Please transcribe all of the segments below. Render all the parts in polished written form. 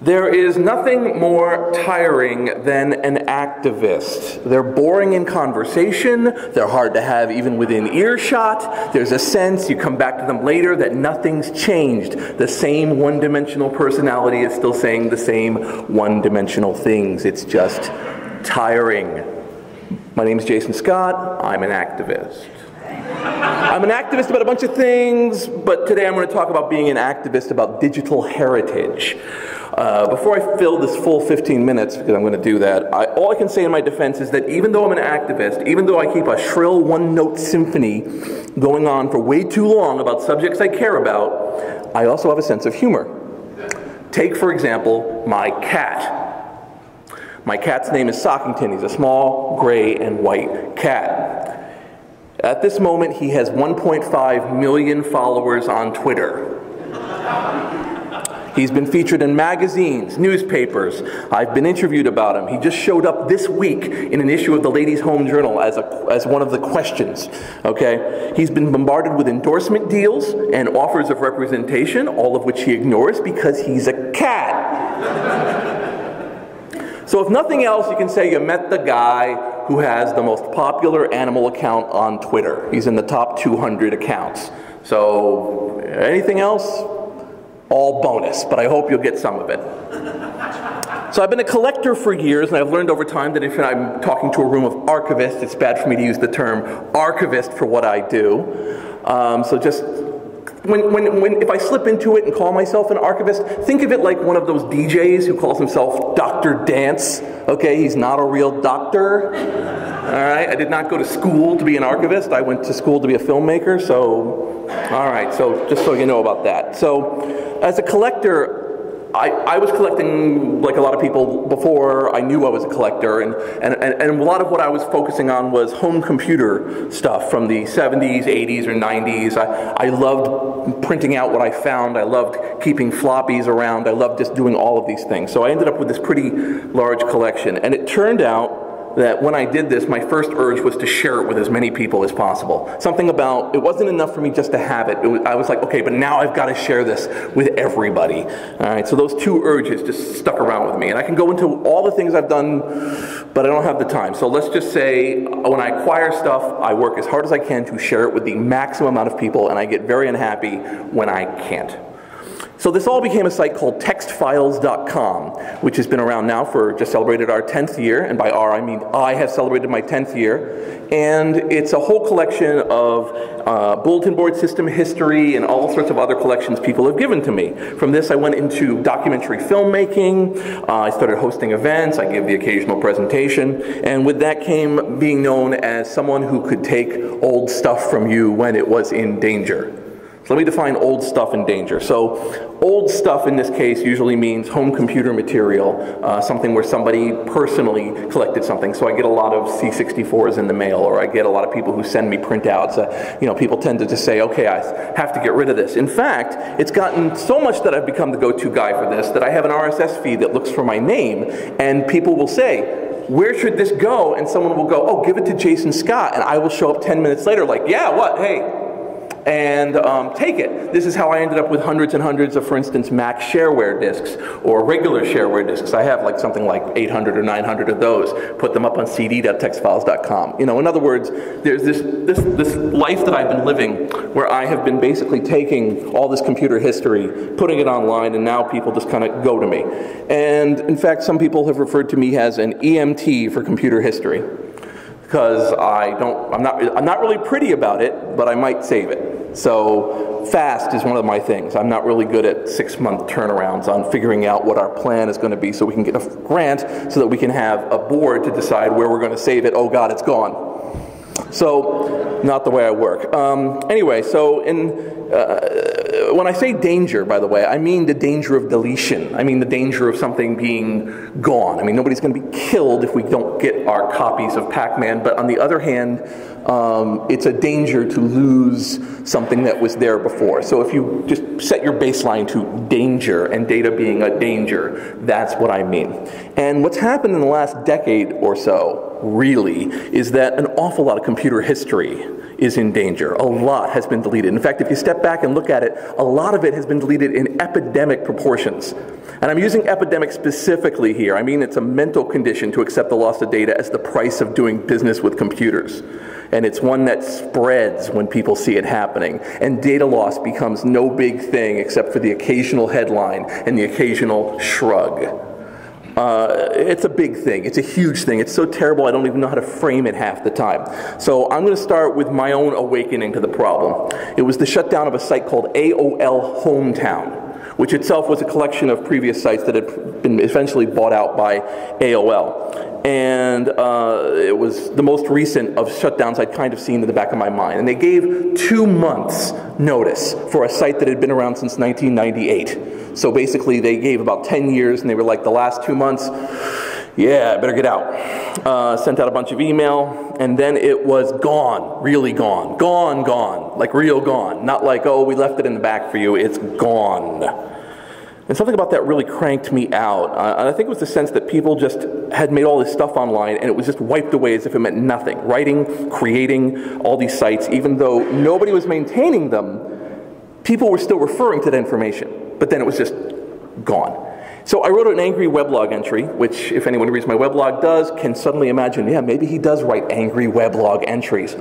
There is nothing more tiring than an activist. They're boring in conversation, they're hard to have even within earshot. There's a sense, you come back to them later, that nothing's changed. The same one-dimensional personality is still saying the same one-dimensional things. It's just tiring. My name is Jason Scott, I'm an activist. I'm an activist about a bunch of things, but today I'm going to talk about being an activist about digital heritage. Before I fill this full 15 minutes, because I'm going to do that, all I can say in my defense is that even though I'm an activist, even though I keep a shrill one-note symphony going on for way too long about subjects I care about, I also have a sense of humor. Take, for example, my cat. My cat's name is Sockington. He's a small, gray, and white cat. At this moment, he has 1.5 million followers on Twitter. He's been featured in magazines, newspapers. I've been interviewed about him. He just showed up this week in an issue of the Ladies' Home Journal as one of the questions, okay? He's been bombarded with endorsement deals and offers of representation, all of which he ignores because he's a cat. So if nothing else, you can say you met the guy who has the most popular animal account on Twitter. He's in the top 200 accounts. So anything else? All bonus, but I hope you'll get some of it. So I've been a collector for years, and I've learned over time that if I'm talking to a room of archivists, it's bad for me to use the term archivist for what I do. So just if I slip into it and call myself an archivist, think of it like one of those DJs who calls himself Dr. Dance. Okay, he's not a real doctor. All right, I did not go to school to be an archivist. I went to school to be a filmmaker, so, all right, so just so you know about that. So, as a collector, I was collecting like a lot of people before I knew I was a collector, and a lot of what I was focusing on was home computer stuff from the 70s, 80s, or 90s. I loved printing out what I found. I loved keeping floppies around. I loved just doing all of these things. So I ended up with this pretty large collection, and it turned out that when I did this, my first urge was to share it with as many people as possible. Something about, it wasn't enough for me just to have it. I was like, okay, but now I've got to share this with everybody. All right, so those two urges just stuck around with me. And I can go into all the things I've done, but I don't have the time. So let's just say, when I acquire stuff, I work as hard as I can to share it with the maximum amount of people, and I get very unhappy when I can't. So this all became a site called textfiles.com, which has been around now for, just celebrated our 10th year, and by our I mean I have celebrated my 10th year, and it's a whole collection of bulletin board system history and all sorts of other collections people have given to me. From this I went into documentary filmmaking, I started hosting events, I gave the occasional presentation, and with that came being known as someone who could take old stuff from you when it was in danger. So let me define old stuff in danger. So old stuff in this case usually means home computer material, something where somebody personally collected something. So I get a lot of C64s in the mail, or I get a lot of people who send me printouts. You know, people tend to just say, okay, I have to get rid of this. In fact, it's gotten so much that I've become the go-to guy for this that I have an RSS feed that looks for my name, and people will say, where should this go? And someone will go, oh, give it to Jason Scott, and I will show up 10 minutes later like, yeah, what, hey, and take it. This is how I ended up with hundreds and hundreds of, for instance, Mac shareware disks or regular shareware disks. I have like something like 800 or 900 of those. Put them up on cd.textfiles.com. You know, in other words, there's this life that I've been living where I have been basically taking all this computer history, putting it online, and now people just kind of go to me. And in fact, some people have referred to me as an EMT for computer history, because I'm not really pretty about it, but I might save it. So fast is one of my things. I'm not really good at 6-month turnarounds on figuring out what our plan is going to be so we can get a grant so that we can have a board to decide where we're going to save it. Oh God, it's gone. So, not the way I work. Anyway, so when I say danger, by the way, I mean the danger of deletion. I mean the danger of something being gone. I mean, nobody's going to be killed if we don't get our copies of Pac-Man, but on the other hand, it's a danger to lose something that was there before. So if you just set your baseline to danger and data being a danger, that's what I mean. And what's happened in the last decade or so really, is that an awful lot of computer history is in danger. A lot has been deleted. In fact, if you step back and look at it, a lot of it has been deleted in epidemic proportions. And I'm using epidemic specifically here. I mean, it's a mental condition to accept the loss of data as the price of doing business with computers. And it's one that spreads when people see it happening. And data loss becomes no big thing except for the occasional headline and the occasional shrug. It's a big thing. It's a huge thing. It's so terrible I don't even know how to frame it half the time. So I'm going to start with my own awakening to the problem. It was the shutdown of a site called AOL Hometown, which itself was a collection of previous sites that had been eventually bought out by AOL. And it was the most recent of shutdowns I'd kind of seen in the back of my mind. And they gave 2 months notice for a site that had been around since 1998. So basically they gave about 10 years, and they were like, the last 2 months, yeah, I better get out. Sent out a bunch of email, and then it was gone, really gone. Gone, like real gone. Not like, oh, we left it in the back for you, it's gone. And something about that really cranked me out. And I think it was the sense that people just had made all this stuff online, and it was just wiped away as if it meant nothing. Writing, creating all these sites, even though nobody was maintaining them, people were still referring to that information. But then it was just gone. So I wrote an angry weblog entry, which, if anyone who reads my weblog does, can suddenly imagine, yeah, maybe he does write angry weblog entries.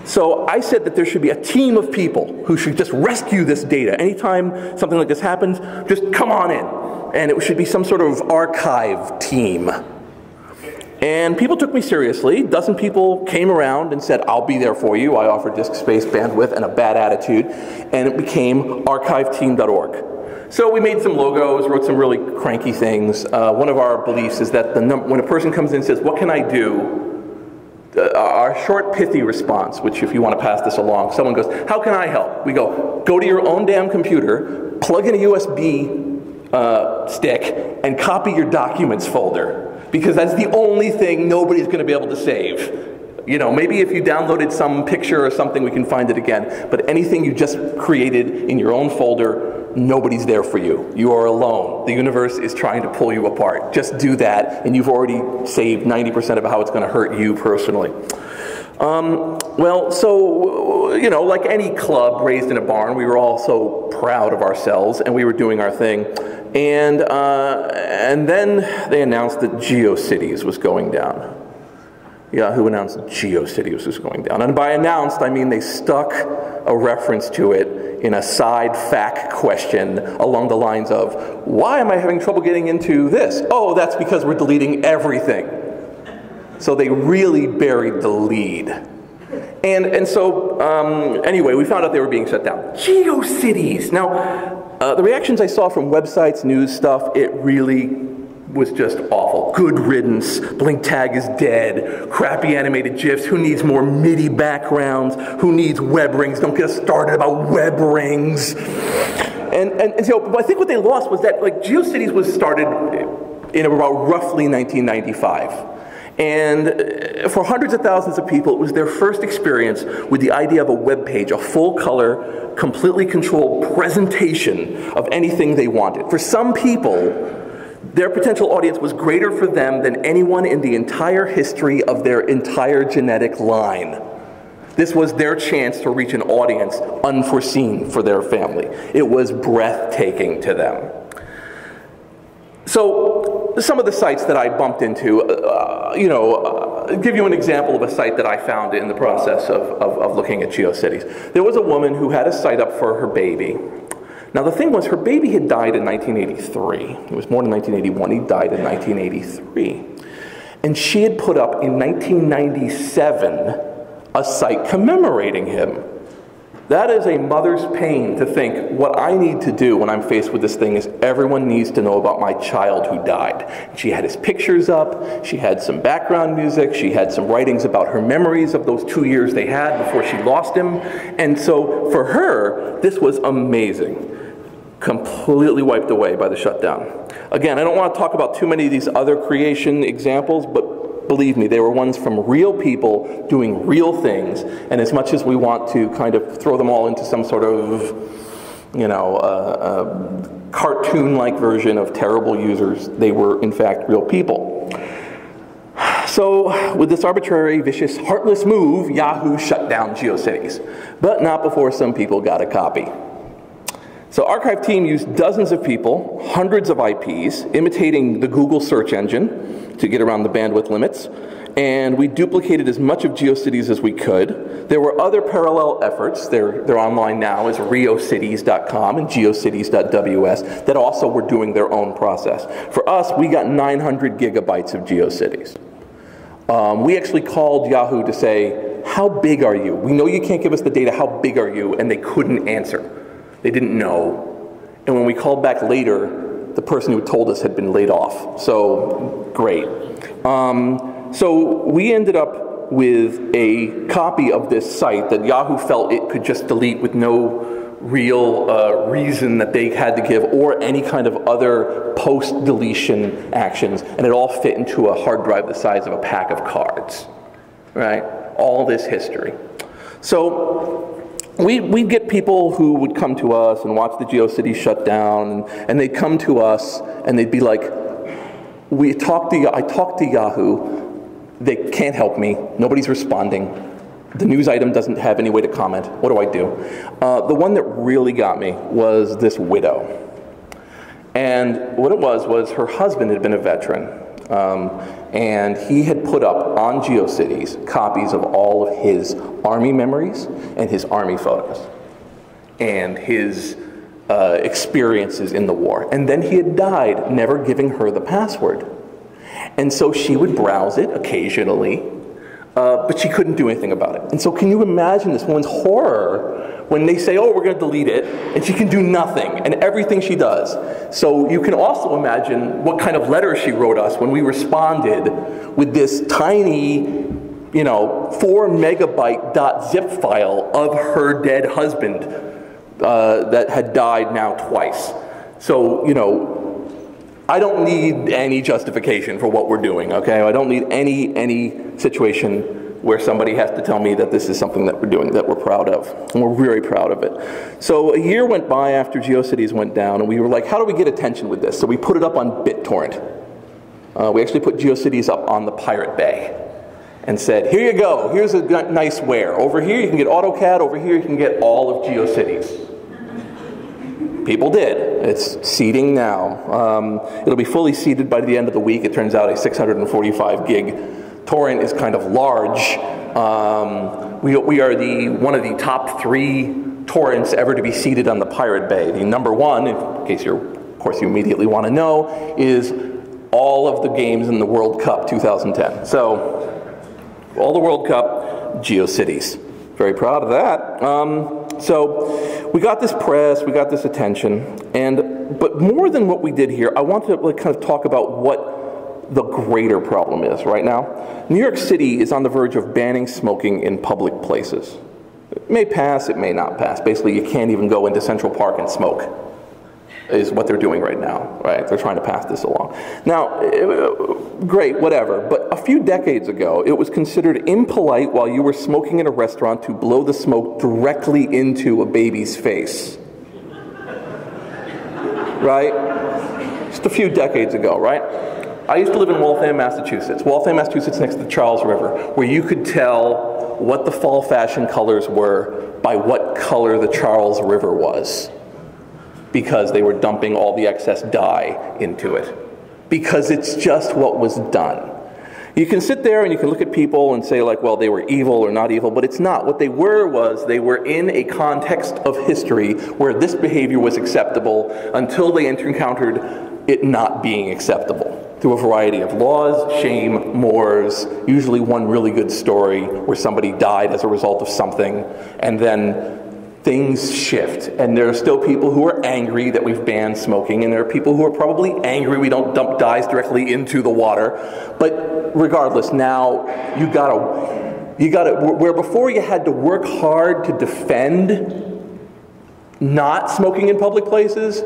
So I said that there should be a team of people who should just rescue this data. Anytime something like this happens, just come on in. And it should be some sort of archive team. And people took me seriously. A dozen people came around and said, I'll be there for you. I offer disk space, bandwidth, and a bad attitude. And it became archiveteam.org. So we made some logos, wrote some really cranky things. One of our beliefs is that when a person comes in and says, what can I do? Our short, pithy response, which if you want to pass this along, someone goes, how can I help? We go to your own damn computer, plug in a USB stick, and copy your documents folder. Because that's the only thing nobody's going to be able to save. You know, maybe if you downloaded some picture or something, we can find it again. But anything you just created in your own folder, nobody's there for you. You are alone. The universe is trying to pull you apart. Just do that, and you've already saved 90% of how it's going to hurt you personally. Well, so, you know, like any club raised in a barn, we were all so proud of ourselves, and we were doing our thing. And then they announced that Geocities was going down. Yahoo announced Geocities was going down. And by announced, I mean they stuck a reference to it in a side fact question along the lines of, why am I having trouble getting into this? Oh, that's because we're deleting everything. So they really buried the lead. And so, anyway, we found out they were being shut down. Geocities! Now, the reactions I saw from websites, news stuff, it really was just awful. Good riddance, blink tag is dead, crappy animated GIFs, who needs more MIDI backgrounds, who needs web rings, don't get us started about web rings. And so I think what they lost was that, like, Geocities was started in about roughly 1995. And for hundreds of thousands of people, it was their first experience with the idea of a web page, a full-color, completely controlled presentation of anything they wanted. For some people, their potential audience was greater for them than anyone in the entire history of their entire genetic line. This was their chance to reach an audience unforeseen for their family. It was breathtaking to them. So, some of the sites that I bumped into, give you an example of a site that I found in the process of looking at Geocities. There was a woman who had a site up for her baby. Now the thing was, her baby had died in 1983. He was born in 1981, he died in 1983. And she had put up in 1997 a site commemorating him. That is a mother's pain to think, what I need to do when I'm faced with this thing is everyone needs to know about my child who died. She had his pictures up, she had some background music, she had some writings about her memories of those 2 years they had before she lost him. And so for her, this was amazing. Completely wiped away by the shutdown. Again, I don't want to talk about too many of these other creation examples, but believe me, they were ones from real people doing real things, and as much as we want to kind of throw them all into some sort of, cartoon-like version of terrible users, they were in fact real people. So with this arbitrary, vicious, heartless move, Yahoo shut down GeoCities, but not before some people got a copy. So archive team used dozens of people, hundreds of IPs, imitating the Google search engine to get around the bandwidth limits, and we duplicated as much of GeoCities as we could. There were other parallel efforts, they're online now as riocities.com and geocities.ws, that also were doing their own process. For us, we got 900 gigabytes of GeoCities. We actually called Yahoo to say, how big are you? We know you can't give us the data, how big are you? And they couldn't answer. They didn't know. And when we called back later, the person who told us had been laid off. So, great. So we ended up with a copy of this site that Yahoo felt it could just delete with no real reason that they had to give, or any kind of other post-deletion actions, and it all fit into a hard drive the size of a pack of cards, right? All this history. So we'd get people who would come to us and watch the GeoCities shut down, and they'd come to us and they'd be like, I talked to Yahoo, they can't help me, nobody's responding. The news item doesn't have any way to comment. What do I do? The one that really got me was this widow. And what it was her husband had been a veteran. And he had put up on GeoCities copies of all of his Army memories and his Army photos and his experiences in the war. And then he had died, never giving her the password. And so she would browse it occasionally, but she couldn't do anything about it. And so can you imagine this woman's horror when they say, oh, we're going to delete it, and she can do nothing, and everything she does. So you can also imagine what kind of letter she wrote us when we responded with this tiny, 4 megabyte .zip file of her dead husband that had died now twice. So, I don't need any justification for what we're doing, okay? I don't need any situation where somebody has to tell me that this is something that we're doing, that we're proud of. And we're very proud of it. So a year went by after GeoCities went down, and we were like, how do we get attention with this? So we put it up on BitTorrent. We actually put GeoCities up on the Pirate Bay and said, here you go, here's a nice where. Over here you can get AutoCAD, over here you can get all of GeoCities. People did. It's seeding now. It'll be fully seeded by the end of the week. It turns out a 645 gig torrent is kind of large. We are one of the top 3 torrents ever to be seeded on the Pirate Bay. The number 1, in case of course you immediately want to know, is all of the games in the World Cup 2010. So, all the World Cup, GeoCities. Very proud of that. So we got this press, we got this attention, but more than what we did here, I want to kind of talk about what the greater problem is right now. New York City is on the verge of banning smoking in public places. It may pass, it may not pass. Basically, you can't even go into Central Park and smoke, is what they're doing right now, right? They're trying to pass this along. Now, great, whatever, but a few decades ago, it was considered impolite while you were smoking in a restaurant to blow the smoke directly into a baby's face. Right? Just a few decades ago, right? I used to live in Waltham, Massachusetts. Waltham, Massachusetts, next to the Charles River, where you could tell what the fall fashion colors were by what color the Charles River was, because they were dumping all the excess dye into it. Because it's just what was done. You can sit there and you can look at people and say like, well, they were evil or not evil, but it's not. What they were was they were in a context of history where this behavior was acceptable until they encountered it not being acceptable through a variety of laws, shame, mores, usually one really good story where somebody died as a result of something, and then things shift, and there are still people who are angry that we've banned smoking, and there are people who are probably angry we don't dump dyes directly into the water. But regardless, now you gotta, where before you had to work hard to defend not smoking in public places,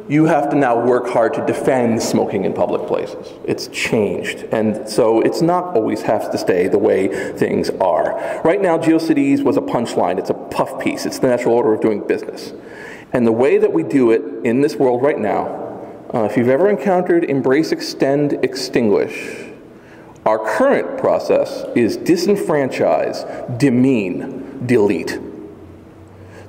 you have to now work hard to defend smoking in public places. It's changed, and so it's not always has to stay the way things are. Right now, GeoCities was a punchline. It's a puff piece. It's the natural order of doing business. And the way that we do it in this world right now, if you've ever encountered embrace, extend, extinguish, Our current process is disenfranchise, demean, delete.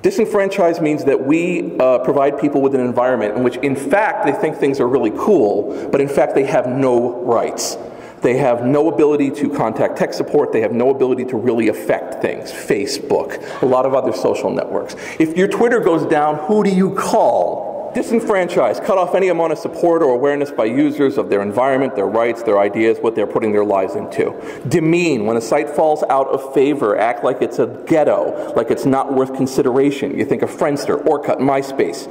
Disenfranchise means that we provide people with an environment in which, in fact, they think things are really cool, but in fact they have no rights. They have no ability to contact tech support. They have no ability to really affect things. Facebook, a lot of other social networks. If your Twitter goes down, who do you call? Disenfranchise, cut off any amount of support or awareness by users of their environment, their rights, their ideas, what they're putting their lives into. Demean, when a site falls out of favor, act like it's a ghetto, like it's not worth consideration. You think of Friendster, Orkut, MySpace.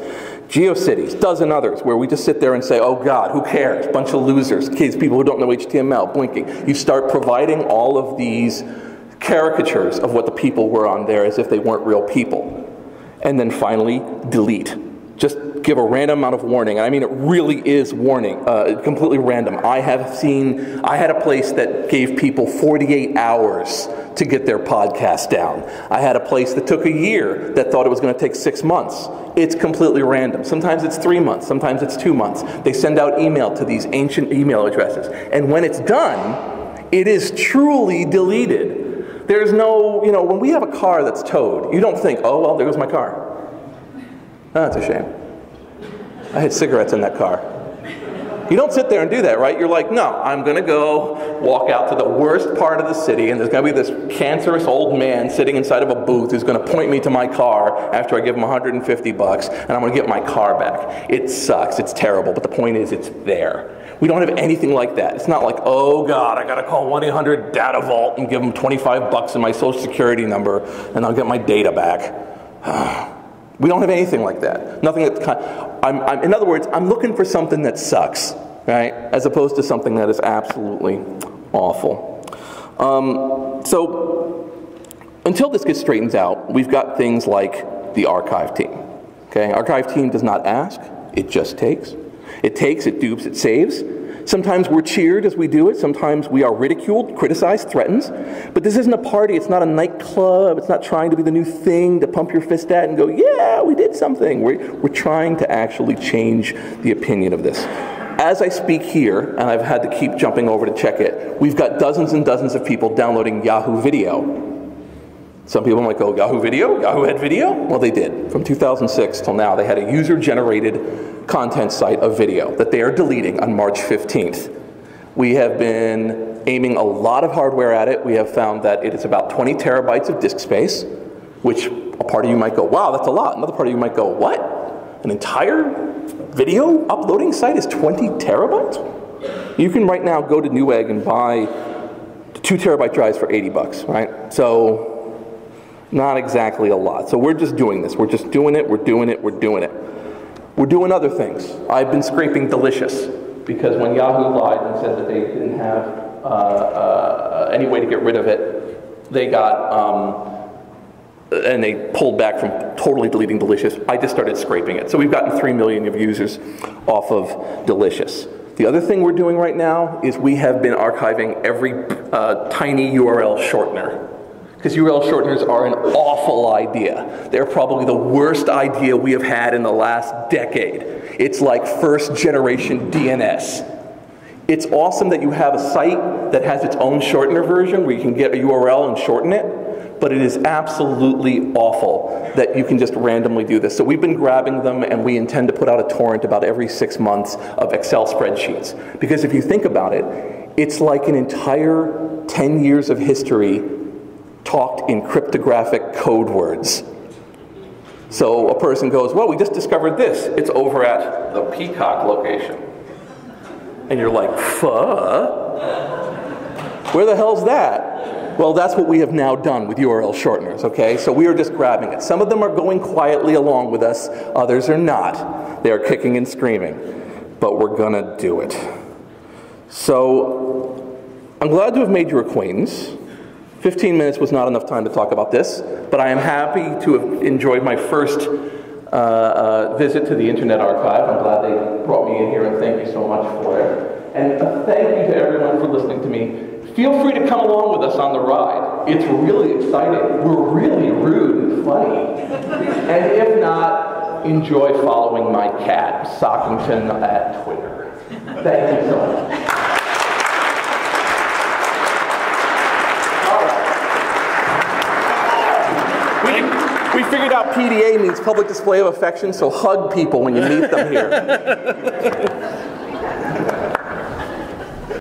Geocities, dozen others, where we just sit there and say, oh God, who cares? Bunch of losers, kids, people who don't know HTML, blinking. You start providing all of these caricatures of what the people were on there as if they weren't real people. And then finally, delete. Just give a random amount of warning. And I mean, it really is warning, completely random. I had a place that gave people 48 hours to get their podcast down. I had a place that took a year that thought it was going to take 6 months. It's completely random. Sometimes it's 3 months, sometimes it's 2 months. They send out email to these ancient email addresses. And when it's done, it is truly deleted. There's no, when we have a car that's towed, you don't think, oh, well, there goes my car. Oh, that's a shame. I had cigarettes in that car. You don't sit there and do that, right? You're like, no, I'm going to go walk out to the worst part of the city, and there's going to be this cancerous old man sitting inside of a booth who's going to point me to my car after I give him $150, and I'm going to get my car back. It sucks. It's terrible. But the point is, it's there. We don't have anything like that. It's not like, oh, God, I got to call 1-800-DATA-VAULT and give them $25 in my social security number, and I'll get my data back. We don't have anything like that. Nothing that's in other words, I'm looking for something that sucks, right? As opposed to something that is absolutely awful. So until this gets straightened out, we've got things like the archive team. Okay, archive team does not ask, it just takes. It takes, it dupes, it saves. Sometimes we're cheered as we do it. Sometimes we are ridiculed, criticized, threatened. But this isn't a party. It's not a nightclub. It's not trying to be the new thing to pump your fist at and go, yeah, we did something. We're trying to actually change the opinion of this. As I speak here, and I've had to keep jumping over to check it, we've got dozens and dozens of people downloading Yahoo Video. Some people might go, Yahoo Video? Yahoo had video? Well, they did. From 2006 till now, they had a user-generated content site of video that they are deleting on March 15th. We have been aiming a lot of hardware at it. We have found that it is about 20 terabytes of disk space, which a part of you might go, wow, that's a lot. Another part of you might go, what? An entire video uploading site is 20 terabytes? You can right now go to Newegg and buy 2 terabyte drives for $80, right? So, not exactly a lot. So we're just doing this. We're just doing it, we're doing it, we're doing it. We're doing other things. I've been scraping Delicious, because when Yahoo lied and said that they didn't have any way to get rid of it, they got, and they pulled back from totally deleting Delicious. I just started scraping it. So we've gotten 3 million of users off of Delicious. The other thing we're doing right now is we have been archiving every tiny URL shortener. Because URL shorteners are an awful idea. They're probably the worst idea we have had in the last decade. It's like first generation DNS. It's awesome that you have a site that has its own shortener version where you can get a URL and shorten it, but it is absolutely awful that you can just randomly do this. So we've been grabbing them, and we intend to put out a torrent about every 6 months of Excel spreadsheets. Because if you think about it, it's like an entire 10 years of history talked in cryptographic code words. So a person goes, well, we just discovered this. It's over at the Peacock location. And you're like, where the hell's that? Well, that's what we have now done with URL shorteners, okay? So we are just grabbing it. Some of them are going quietly along with us. Others are not. They are kicking and screaming. But we're gonna do it. So I'm glad to have made your acquaintance. 15 minutes was not enough time to talk about this, but I am happy to have enjoyed my first visit to the Internet Archive. I'm glad they brought me in here, and thank you so much for it. And thank you to everyone for listening to me. Feel free to come along with us on the ride. It's really exciting. We're really rude and funny. And if not, enjoy following my cat, Sockington, at Twitter. Thank you so much. figured out PDA means public display of affection, so hug people when you meet them here.